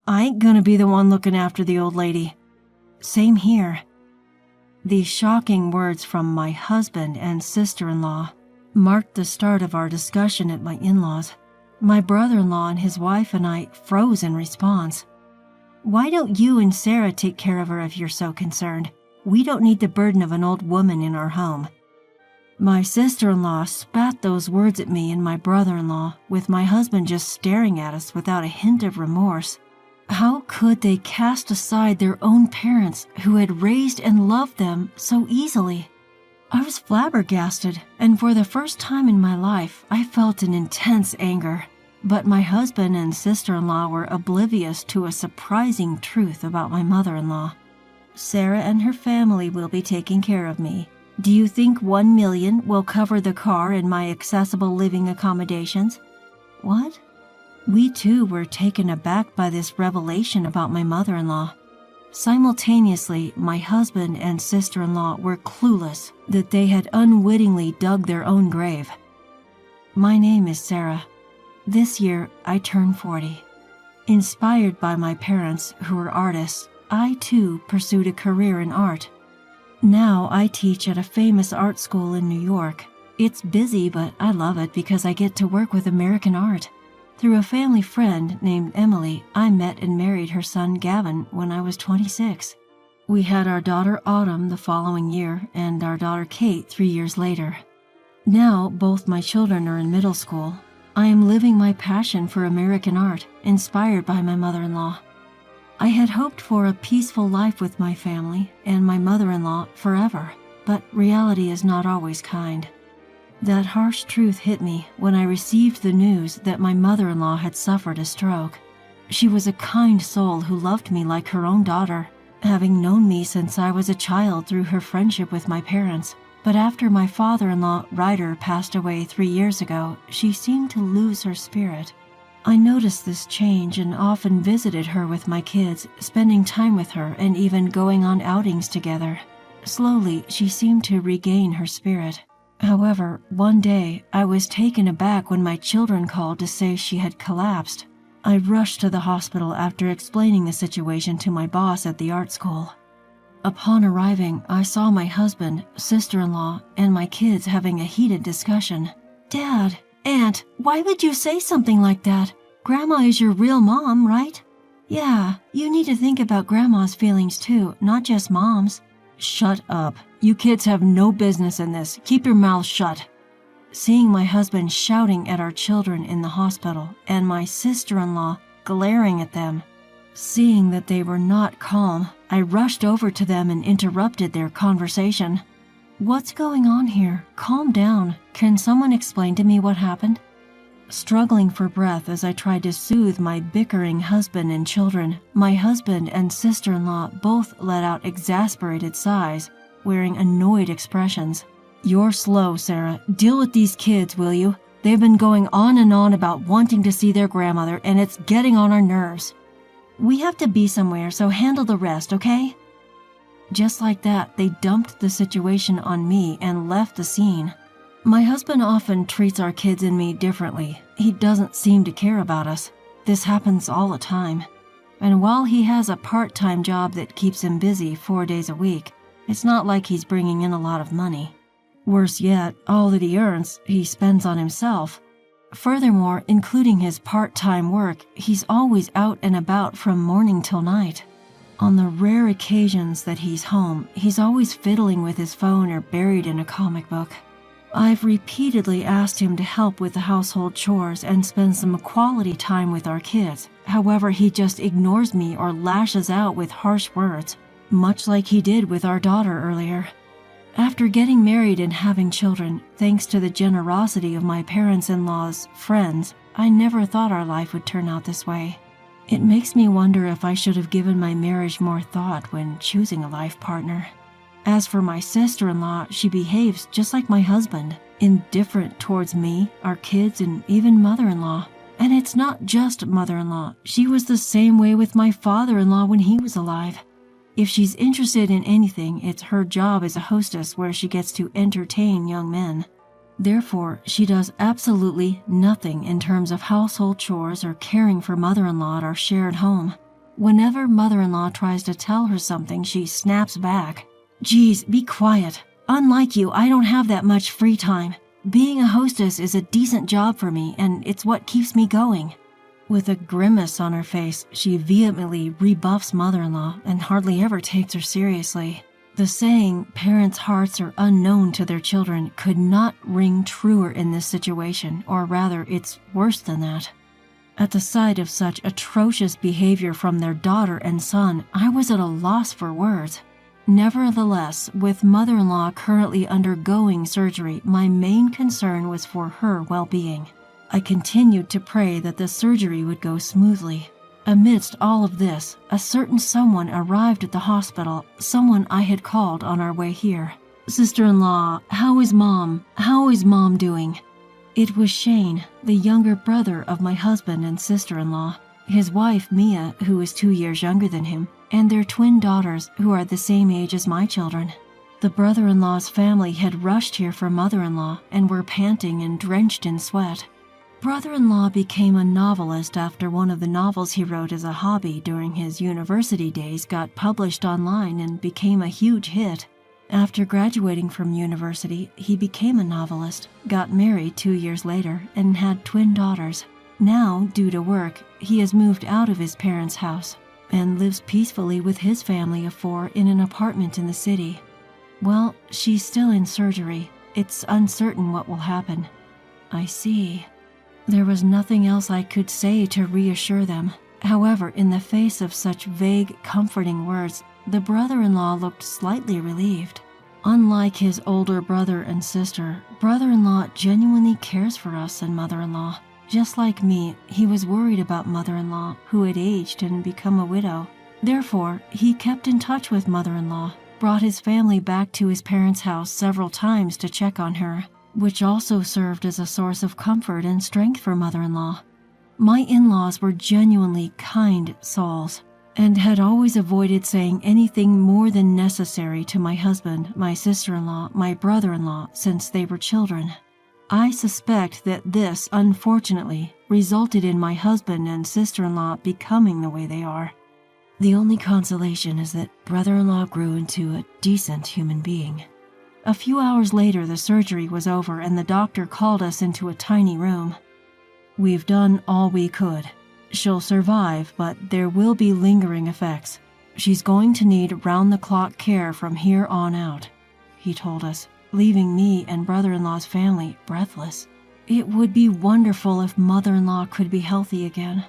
I ain't gonna be the one looking after the old lady. Same here. These shocking words from my husband and sister-in-law marked the start of our discussion at my in-laws. My brother-in-law and his wife and I froze in response. Why don't you and Sarah take care of her if you're so concerned? We don't need the burden of an old woman in our home. My sister-in-law spat those words at me and my brother-in-law, with my husband just staring at us without a hint of remorse. How could they cast aside their own parents who had raised and loved them so easily? I was flabbergasted, and for the first time in my life, I felt an intense anger. But my husband and sister-in-law were oblivious to a surprising truth about my mother-in-law. Sarah and her family will be taking care of me. Do you think $1 million will cover the car and my accessible living accommodations? What? We too were taken aback by this revelation about my mother-in-law. Simultaneously, my husband and sister-in-law were clueless that they had unwittingly dug their own grave. My name is Sarah. This year, I turn 40. Inspired by my parents, who were artists, I too pursued a career in art. Now I teach at a famous art school in New York. It's busy, but I love it because I get to work with American art. Through a family friend named Emily, I met and married her son Gavin when I was 26. We had our daughter Autumn the following year and our daughter Kate 3 years later. Now both my children are in middle school. I am living my passion for American art, inspired by my mother-in-law. I had hoped for a peaceful life with my family and my mother-in-law forever, but reality is not always kind. That harsh truth hit me when I received the news that my mother-in-law had suffered a stroke. She was a kind soul who loved me like her own daughter, having known me since I was a child through her friendship with my parents. But after my father-in-law, Ryder, passed away 3 years ago, she seemed to lose her spirit. I noticed this change and often visited her with my kids, spending time with her and even going on outings together. Slowly, she seemed to regain her spirit. However, one day, I was taken aback when my children called to say she had collapsed. I rushed to the hospital after explaining the situation to my boss at the art school. Upon arriving, I saw my husband, sister-in-law, and my kids having a heated discussion. Dad, Aunt, why would you say something like that? Grandma is your real mom, right? Yeah, you need to think about Grandma's feelings too, not just Mom's. Shut up. You kids have no business in this. Keep your mouths shut. Seeing my husband shouting at our children in the hospital and my sister-in-law glaring at them, seeing that they were not calm, I rushed over to them and interrupted their conversation. What's going on here? Calm down. Can someone explain to me what happened? Struggling for breath as I tried to soothe my bickering husband and children, my husband and sister-in-law both let out exasperated sighs, wearing annoyed expressions. You're slow, Sarah. Deal with these kids, will you? They've been going on and on about wanting to see their grandmother, and it's getting on our nerves. We have to be somewhere, so handle the rest, okay? Just like that, they dumped the situation on me and left the scene. My husband often treats our kids and me differently. He doesn't seem to care about us. This happens all the time. And while he has a part-time job that keeps him busy 4 days a week, it's not like he's bringing in a lot of money. Worse yet, all that he earns, he spends on himself. Furthermore, including his part-time work, he's always out and about from morning till night. On the rare occasions that he's home, he's always fiddling with his phone or buried in a comic book. I've repeatedly asked him to help with the household chores and spend some quality time with our kids. However, he just ignores me or lashes out with harsh words, much like he did with our daughter earlier. After getting married and having children, thanks to the generosity of my parents-in-law's friends, I never thought our life would turn out this way. It makes me wonder if I should have given my marriage more thought when choosing a life partner. As for my sister-in-law, she behaves just like my husband, indifferent towards me, our kids, and even mother-in-law. And it's not just mother-in-law. She was the same way with my father-in-law when he was alive. If she's interested in anything, it's her job as a hostess where she gets to entertain young men. Therefore, she does absolutely nothing in terms of household chores or caring for mother-in-law at our shared home. Whenever mother-in-law tries to tell her something, she snaps back. Geez, be quiet. Unlike you, I don't have that much free time. Being a hostess is a decent job for me, and it's what keeps me going. With a grimace on her face, she vehemently rebuffs mother-in-law and hardly ever takes her seriously. The saying, parents' hearts are unknown to their children, could not ring truer in this situation, or rather, it's worse than that. At the sight of such atrocious behavior from their daughter and son, I was at a loss for words. Nevertheless, with mother-in-law currently undergoing surgery, my main concern was for her well-being. I continued to pray that the surgery would go smoothly. Amidst all of this, a certain someone arrived at the hospital, someone I had called on our way here. Sister-in-law, how is Mom? How is Mom doing? It was Shane, the younger brother of my husband and sister-in-law, his wife Mia, who is 2 years younger than him, and their twin daughters, who are the same age as my children. The brother-in-law's family had rushed here for mother-in-law and were panting and drenched in sweat. Brother-in-law became a novelist after one of the novels he wrote as a hobby during his university days got published online and became a huge hit. After graduating from university, he became a novelist, got married 2 years later, and had twin daughters. Now, due to work, he has moved out of his parents' house and lives peacefully with his family of 4 in an apartment in the city. Well, she's still in surgery. It's uncertain what will happen. I see. There was nothing else I could say to reassure them. However, in the face of such vague, comforting words, the brother-in-law looked slightly relieved. Unlike his older brother and sister, brother-in-law genuinely cares for us and mother-in-law. Just like me, he was worried about mother-in-law, who had aged and become a widow. Therefore, he kept in touch with mother-in-law, brought his family back to his parents' house several times to check on her, which also served as a source of comfort and strength for mother-in-law. My in-laws were genuinely kind souls, and had always avoided saying anything more than necessary to my husband, my sister-in-law, my brother-in-law, since they were children. I suspect that this, unfortunately, resulted in my husband and sister-in-law becoming the way they are. The only consolation is that brother-in-law grew into a decent human being. A few hours later, the surgery was over and the doctor called us into a tiny room. We've done all we could. She'll survive, but there will be lingering effects. She's going to need round-the-clock care from here on out, he told us, leaving me and brother-in-law's family breathless. It would be wonderful if mother-in-law could be healthy again.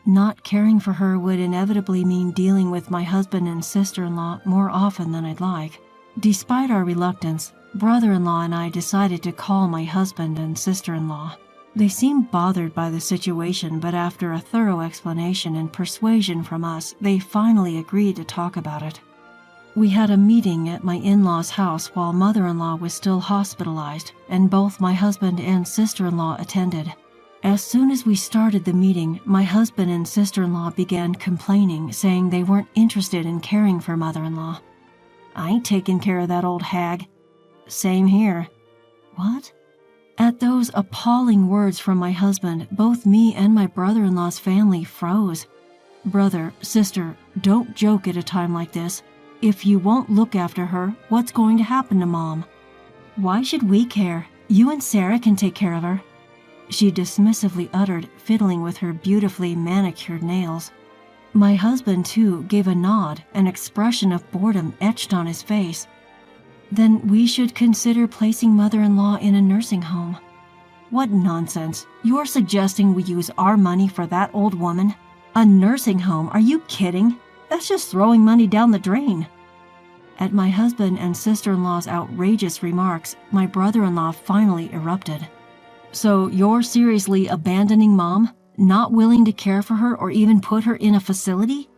Not caring for her would inevitably mean dealing with my husband and sister-in-law more often than I'd like. Despite our reluctance, brother-in-law and I decided to call my husband and sister-in-law. They seemed bothered by the situation, but after a thorough explanation and persuasion from us, they finally agreed to talk about it. We had a meeting at my in-laws' house while mother-in-law was still hospitalized, and both my husband and sister-in-law attended. As soon as we started the meeting, my husband and sister-in-law began complaining, saying they weren't interested in caring for mother-in-law. I ain't taking care of that old hag. Same here. What? At those appalling words from my husband, both me and my brother-in-law's family froze. Brother, sister, don't joke at a time like this. If you won't look after her, what's going to happen to Mom? Why should we care? You and Sarah can take care of her, she dismissively uttered, fiddling with her beautifully manicured nails. My husband, too, gave a nod, an expression of boredom etched on his face. Then we should consider placing mother-in-law in a nursing home. What nonsense. You're suggesting we use our money for that old woman? A nursing home? Are you kidding? That's just throwing money down the drain. At my husband and sister-in-law's outrageous remarks, my brother-in-law finally erupted. So you're seriously abandoning Mom? Not willing to care for her or even put her in a facility?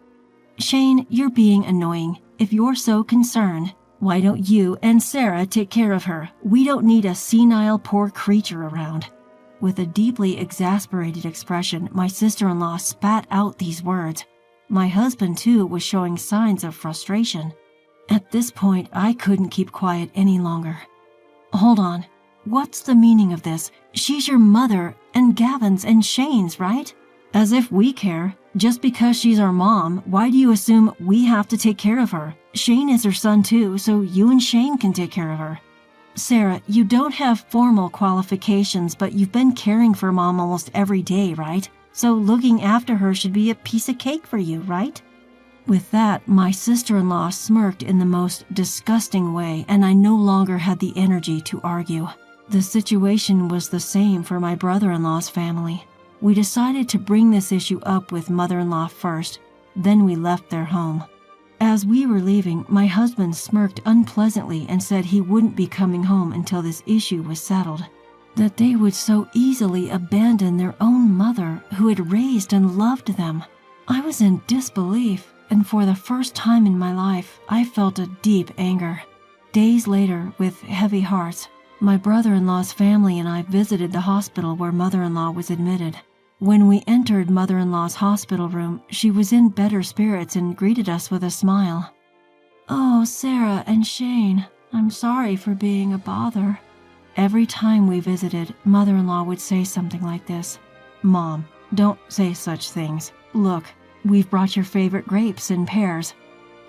Shane, you're being annoying. If you're so concerned, why don't you and Sarah take care of her? We don't need a senile poor creature around. With a deeply exasperated expression, my sister-in-law spat out these words. My husband, too, was showing signs of frustration. At this point, I couldn't keep quiet any longer. Hold on. What's the meaning of this? She's your mother, and Gavin's and Shane's, right? As if we care. Just because she's our mom, why do you assume we have to take care of her? Shane is her son too, so you and Shane can take care of her. Sarah, you don't have formal qualifications, but you've been caring for Mom almost every day, right? So looking after her should be a piece of cake for you, right? With that, my sister-in-law smirked in the most disgusting way, and I no longer had the energy to argue. The situation was the same for my brother-in-law's family. We decided to bring this issue up with mother-in-law first, then we left their home. As we were leaving, my husband smirked unpleasantly and said he wouldn't be coming home until this issue was settled. That they would so easily abandon their own mother who had raised and loved them. I was in disbelief, and for the first time in my life, I felt a deep anger. Days later, with heavy hearts, my brother-in-law's family and I visited the hospital where mother-in-law was admitted. When we entered mother-in-law's hospital room, she was in better spirits and greeted us with a smile. "Oh, Sarah and Shane, I'm sorry for being a bother." Every time we visited, mother-in-law would say something like this. "Mom, don't say such things. Look, we've brought your favorite grapes and pears.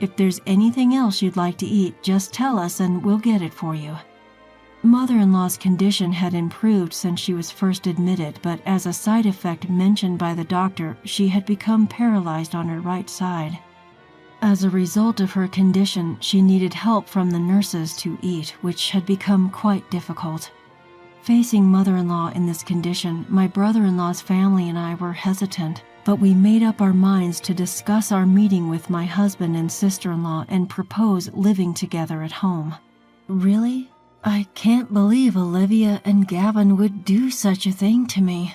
If there's anything else you'd like to eat, just tell us and we'll get it for you." Mother-in-law's condition had improved since she was first admitted, but as a side effect mentioned by the doctor, she had become paralyzed on her right side. As a result of her condition, she needed help from the nurses to eat, which had become quite difficult. Facing mother-in-law in this condition, my brother-in-law's family and I were hesitant, but we made up our minds to discuss our meeting with my husband and sister-in-law and propose living together at home. Really? I can't believe Olivia and Gavin would do such a thing to me.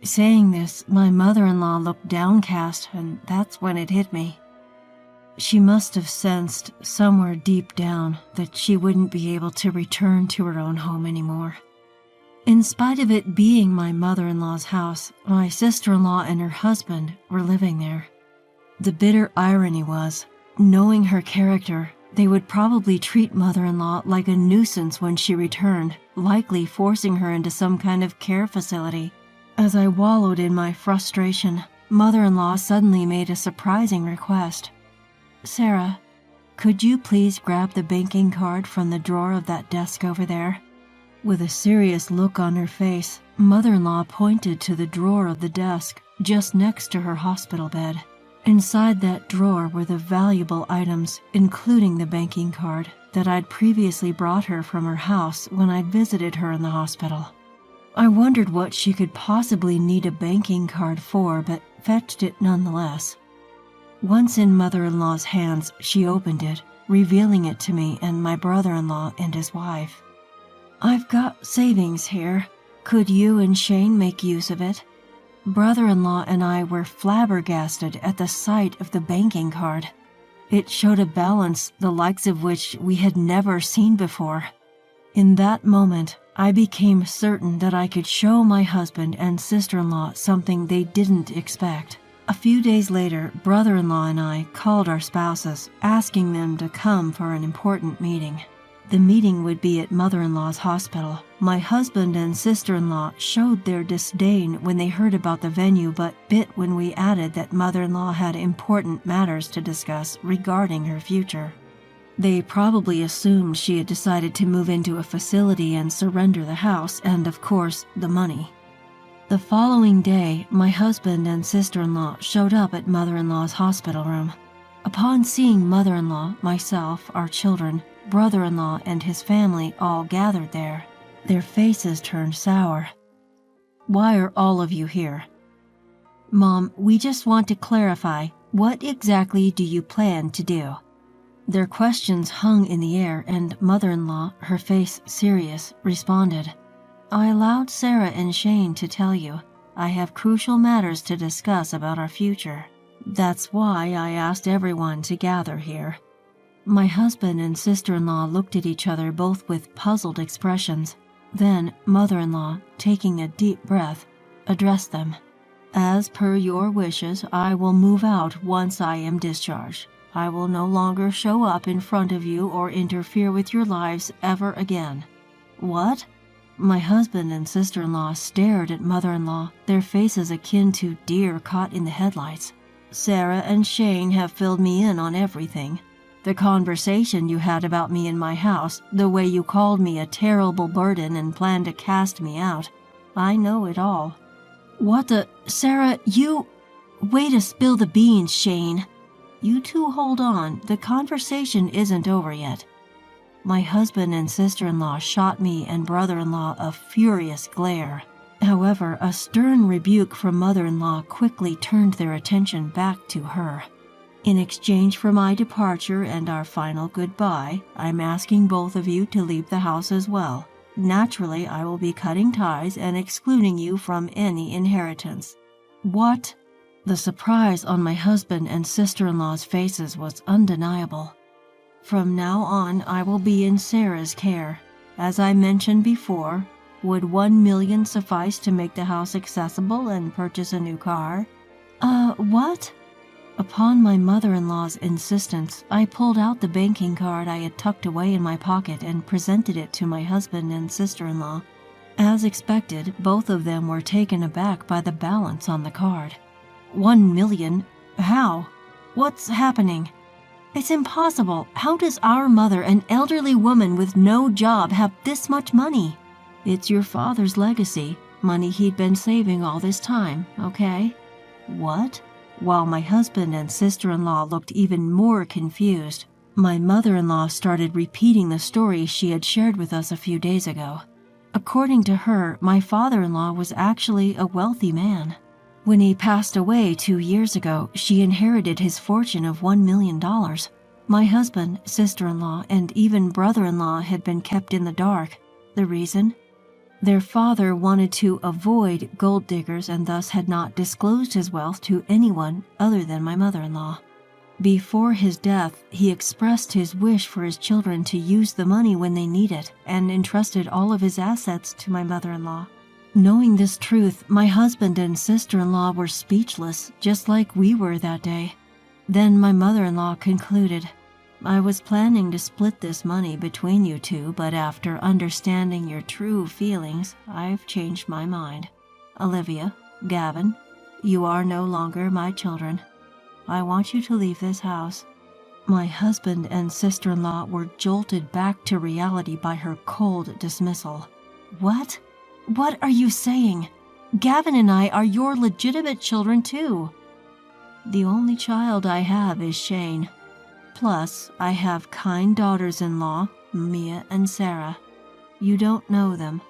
Saying this, my mother-in-law looked downcast, and that's when it hit me. She must have sensed somewhere deep down that she wouldn't be able to return to her own home anymore. In spite of it being my mother-in-law's house, my sister-in-law and her husband were living there. The bitter irony was, knowing her character, they would probably treat mother-in-law like a nuisance when she returned, likely forcing her into some kind of care facility. As I wallowed in my frustration, mother-in-law suddenly made a surprising request. "Sarah, could you please grab the banking card from the drawer of that desk over there?" With a serious look on her face, mother-in-law pointed to the drawer of the desk just next to her hospital bed. Inside that drawer were the valuable items, including the banking card, that I'd previously brought her from her house when I'd visited her in the hospital. I wondered what she could possibly need a banking card for, but fetched it nonetheless. Once in mother-in-law's hands, she opened it, revealing it to me and my brother-in-law and his wife. "I've got savings here. Could you and Shane make use of it?" Brother-in-law and I were flabbergasted at the sight of the banking card. It showed a balance the likes of which we had never seen before. In that moment, I became certain that I could show my husband and sister-in-law something they didn't expect. A few days later, brother-in-law and I called our spouses, asking them to come for an important meeting. The meeting would be at mother-in-law's hospital. My husband and sister-in-law showed their disdain when they heard about the venue, but bit when we added that mother-in-law had important matters to discuss regarding her future. They probably assumed she had decided to move into a facility and surrender the house and, of course, the money. The following day, my husband and sister-in-law showed up at mother-in-law's hospital room. Upon seeing mother-in-law, myself, our children, brother-in-law, and his family all gathered there, their faces turned sour. "Why are all of you here?" "Mom, we just want to clarify, what exactly do you plan to do?" Their questions hung in the air, and mother-in-law, her face serious, responded, "I allowed Sarah and Shane to tell you. I have crucial matters to discuss about our future. That's why I asked everyone to gather here." My husband and sister-in-law looked at each other, both with puzzled expressions. Then mother-in-law, taking a deep breath, addressed them. "As per your wishes, I will move out once I am discharged. I will no longer show up in front of you or interfere with your lives ever again." "What?" My husband and sister-in-law stared at mother-in-law, their faces akin to deer caught in the headlights. Sarah and Shane have filled me in on everything. The conversation you had about me in my house, the way you called me a terrible burden and planned to cast me out. I know it all. What the... Sarah, you... Way to spill the beans, Shane. You two hold on, the conversation isn't over yet. My husband and sister-in-law shot me and brother-in-law a furious glare. However, a stern rebuke from mother-in-law quickly turned their attention back to her. In exchange for my departure and our final goodbye, I'm asking both of you to leave the house as well. Naturally, I will be cutting ties and excluding you from any inheritance. What? The surprise on my husband and sister-in-law's faces was undeniable. From now on, I will be in Sarah's care. As I mentioned before, would $1 million suffice to make the house accessible and purchase a new car? What? Upon my mother-in-law's insistence, I pulled out the banking card I had tucked away in my pocket and presented it to my husband and sister-in-law. As expected, both of them were taken aback by the balance on the card. $1 million? How? What's happening? It's impossible. How does our mother, an elderly woman with no job, have this much money? It's your father's legacy, money he'd been saving all this time, okay? What? While my husband and sister-in-law looked even more confused, my mother-in-law started repeating the story she had shared with us a few days ago. According to her, my father-in-law was actually a wealthy man. When he passed away 2 years ago, she inherited his fortune of $1 million. My husband, sister-in-law, and even brother-in-law had been kept in the dark. The reason? Their father wanted to avoid gold diggers and thus had not disclosed his wealth to anyone other than my mother-in-law. Before his death, he expressed his wish for his children to use the money when they need it and entrusted all of his assets to my mother-in-law. Knowing this truth, my husband and sister-in-law were speechless, just like we were that day. Then my mother-in-law concluded, I was planning to split this money between you two, but after understanding your true feelings, I've changed my mind. Olivia, Gavin, you are no longer my children. I want you to leave this house. My husband and sister-in-law were jolted back to reality by her cold dismissal. What? What are you saying? Gavin and I are your legitimate children too. The only child I have is Shane. Plus, I have kind daughters-in-law, Mia and Sarah. You don't know them.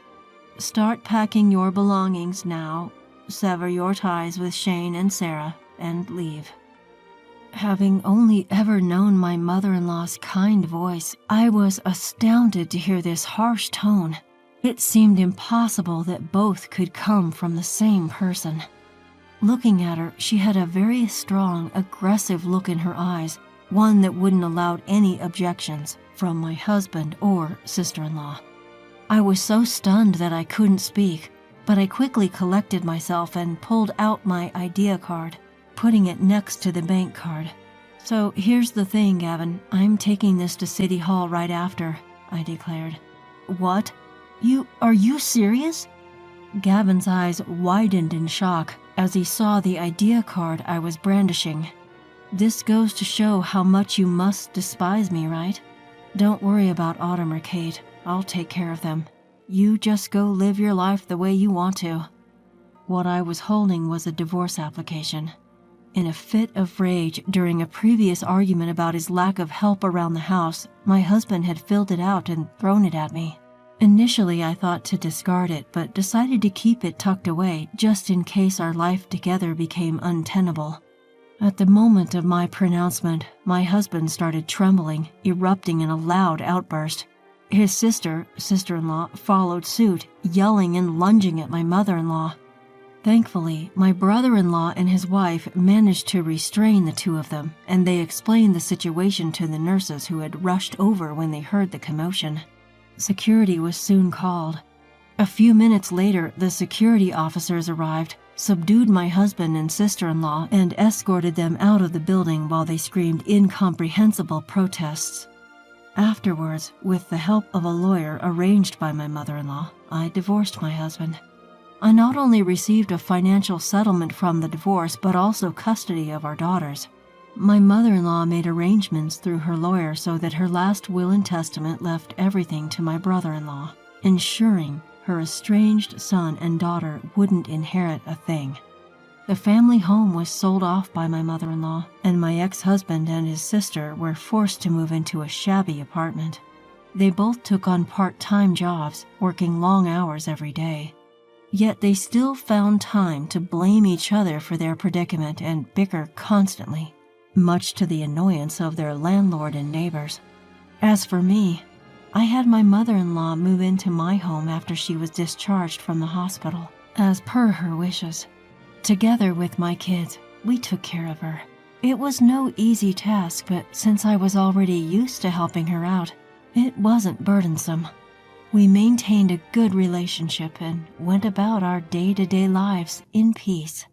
Start packing your belongings now, sever your ties with Shane and Sarah, and leave. Having only ever known my mother-in-law's kind voice, I was astounded to hear this harsh tone. It seemed impossible that both could come from the same person. Looking at her, she had a very strong, aggressive look in her eyes, one that wouldn't allow any objections from my husband or sister-in-law. I was so stunned that I couldn't speak, but I quickly collected myself and pulled out my idea card, putting it next to the bank card. So here's the thing, Gavin. I'm taking this to City Hall right after, I declared. What? Are you serious? Gavin's eyes widened in shock as he saw the idea card I was brandishing. This goes to show how much you must despise me, right? Don't worry about Autumn or Kate. I'll take care of them. You just go live your life the way you want to. What I was holding was a divorce application. In a fit of rage during a previous argument about his lack of help around the house, my husband had filled it out and thrown it at me. Initially, I thought to discard it, but decided to keep it tucked away just in case our life together became untenable. At the moment of my pronouncement, my husband started trembling, erupting in a loud outburst. His sister-in-law, followed suit, yelling and lunging at my mother-in-law. Thankfully, my brother-in-law and his wife managed to restrain the two of them, and they explained the situation to the nurses who had rushed over when they heard the commotion. Security was soon called. A few minutes later, the security officers arrived, subdued my husband and sister-in-law, and escorted them out of the building while they screamed incomprehensible protests. Afterwards, with the help of a lawyer arranged by my mother-in-law, I divorced my husband. I not only received a financial settlement from the divorce, but also custody of our daughters. My mother-in-law made arrangements through her lawyer so that her last will and testament left everything to my brother-in-law, ensuring her estranged son and daughter wouldn't inherit a thing. The family home was sold off by my mother-in-law, and my ex-husband and his sister were forced to move into a shabby apartment. They both took on part-time jobs, working long hours every day. Yet they still found time to blame each other for their predicament and bicker constantly, much to the annoyance of their landlord and neighbors. As for me, I had my mother-in-law move into my home after she was discharged from the hospital, as per her wishes. Together with my kids, we took care of her. It was no easy task, but since I was already used to helping her out, it wasn't burdensome. We maintained a good relationship and went about our day-to-day lives in peace.